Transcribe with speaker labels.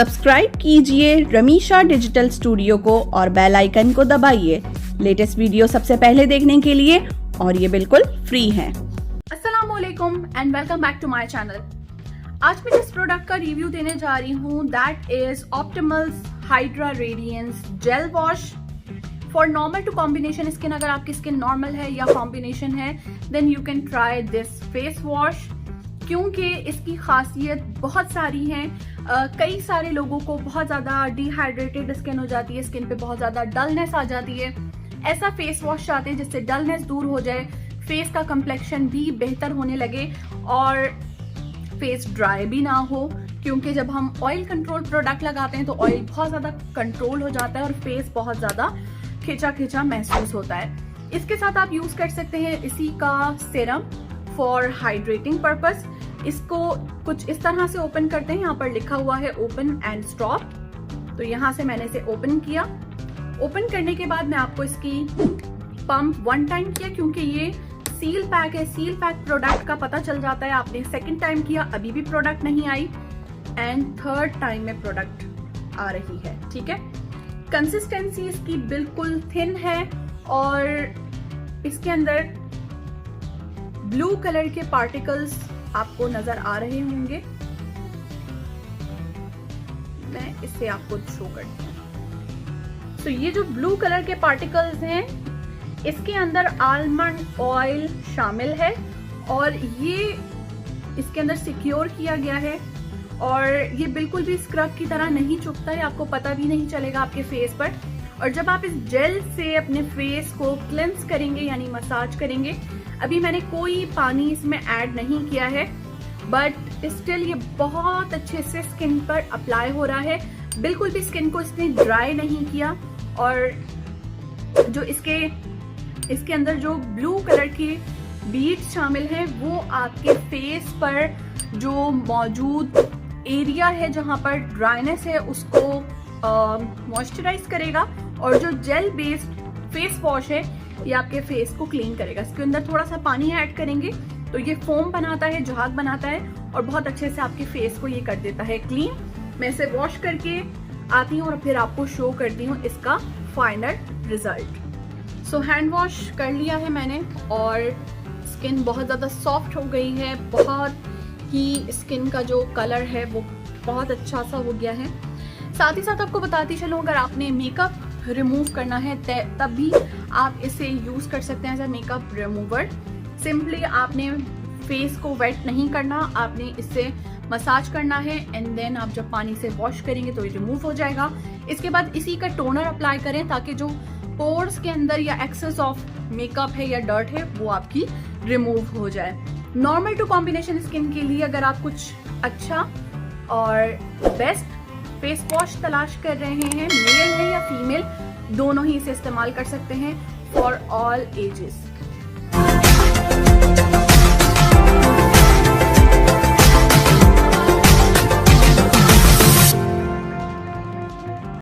Speaker 1: Subscribe कीजिए रमीशा digital studio को और बेल आइकन को दबाइए लेटेस्ट वीडियो सबसे पहले देखने के लिए, और ये बिल्कुल फ्री है।
Speaker 2: अस्सलाम वालेकुम and welcome back to my channel. आज मैं जिस प्रोडक्ट का रिव्यू देने जा रही हूँ that is optimals hydra radiance gel wash for normal to combination skin. अगर आपकी स्किन नॉर्मल है या कॉम्बिनेशन है then you can try this face wash, क्योंकि इसकी खासियत बहुत सारी हैं। कई सारे लोगों को बहुत ज़्यादा डिहाइड्रेटेड स्किन हो जाती है, स्किन पे बहुत ज़्यादा डलनेस आ जाती है। ऐसा फेस वॉश चाहते हैं जिससे डलनेस दूर हो जाए, फेस का कंप्लेक्शन भी बेहतर होने लगे और फेस ड्राई भी ना हो, क्योंकि जब हम ऑयल कंट्रोल प्रोडक्ट लगाते हैं तो ऑयल बहुत ज़्यादा कंट्रोल हो जाता है और फेस बहुत ज़्यादा खिंचा खिंचा महसूस होता है। इसके साथ आप यूज़ कर सकते हैं इसी का सीरम फॉर हाइड्रेटिंग पर्पस। इसको कुछ इस तरह से ओपन करते हैं, यहाँ पर लिखा हुआ है ओपन एंड स्टॉप। तो यहाँ से मैंने इसे ओपन किया। ओपन करने के बाद मैं आपको इसकी पंप 1 टाइम किया, क्योंकि ये सील पैक है। सील पैक प्रोडक्ट का पता चल जाता है। आपने 2nd टाइम किया, अभी भी प्रोडक्ट नहीं आई, एंड 3rd टाइम में प्रोडक्ट आ रही है। ठीक है, कंसिस्टेंसी इसकी बिल्कुल थिन है और इसके अंदर ब्लू कलर के पार्टिकल्स आपको नजर आ रहे होंगे। मैं इसे आपको शो करती हूँ। तो ये जो ब्लू कलर के पार्टिकल्स हैं इसके अंदर आलमंड ऑयल शामिल है और ये इसके अंदर सिक्योर किया गया है और ये बिल्कुल भी स्क्रब की तरह नहीं चुभता है, आपको पता भी नहीं चलेगा आपके फेस पर। और जब आप इस जेल से अपने फेस को क्लेंस करेंगे यानी मसाज करेंगे, अभी मैंने कोई पानी इसमें ऐड नहीं किया है, बट स्टिल ये बहुत अच्छे से स्किन पर अप्लाई हो रहा है। बिल्कुल भी स्किन को इसने ड्राई नहीं किया और जो इसके अंदर जो ब्लू कलर के बीड्स शामिल हैं वो आपके फेस पर जो मौजूद एरिया है जहां पर ड्राइनेस है उसको मॉइस्चराइज करेगा, और जो जेल बेस्ड फेस वॉश है ये आपके फेस को क्लीन करेगा। इसके अंदर थोड़ा सा पानी ऐड करेंगे तो ये फोम बनाता है, झाग बनाता है और बहुत अच्छे से आपके फेस को ये कर देता है क्लीन। मैं इसे वॉश करके आती हूँ और फिर आपको शो करती हूँ इसका फाइनल रिजल्ट। सो हैंड वॉश कर लिया है मैंने और स्किन बहुत ज़्यादा सॉफ्ट हो गई है। बहुत ही स्किन का जो कलर है वो बहुत अच्छा सा हो गया है। साथ ही साथ आपको बताती चलूँ, अगर आपने मेकअप रिमूव करना है तब भी आप इसे यूज़ कर सकते हैं as a makeup remover. Simply आपने फेस को वेट नहीं करना, आपने इससे मसाज करना है एंड देन आप जब पानी से वॉश करेंगे तो ये रिमूव हो जाएगा। इसके बाद इसी का टोनर अप्लाई करें ताकि जो पोर्स के अंदर या एक्सेस ऑफ मेकअप है या डर्ट है वो आपकी रिमूव हो जाए। नॉर्मल टू कॉम्बिनेशन स्किन के लिए अगर आप कुछ अच्छा और बेस्ट फेस वॉश तलाश कर रहे हैं, मेल है या फीमेल, दोनों ही इसे इस्तेमाल कर सकते हैं फॉर ऑल एजेस।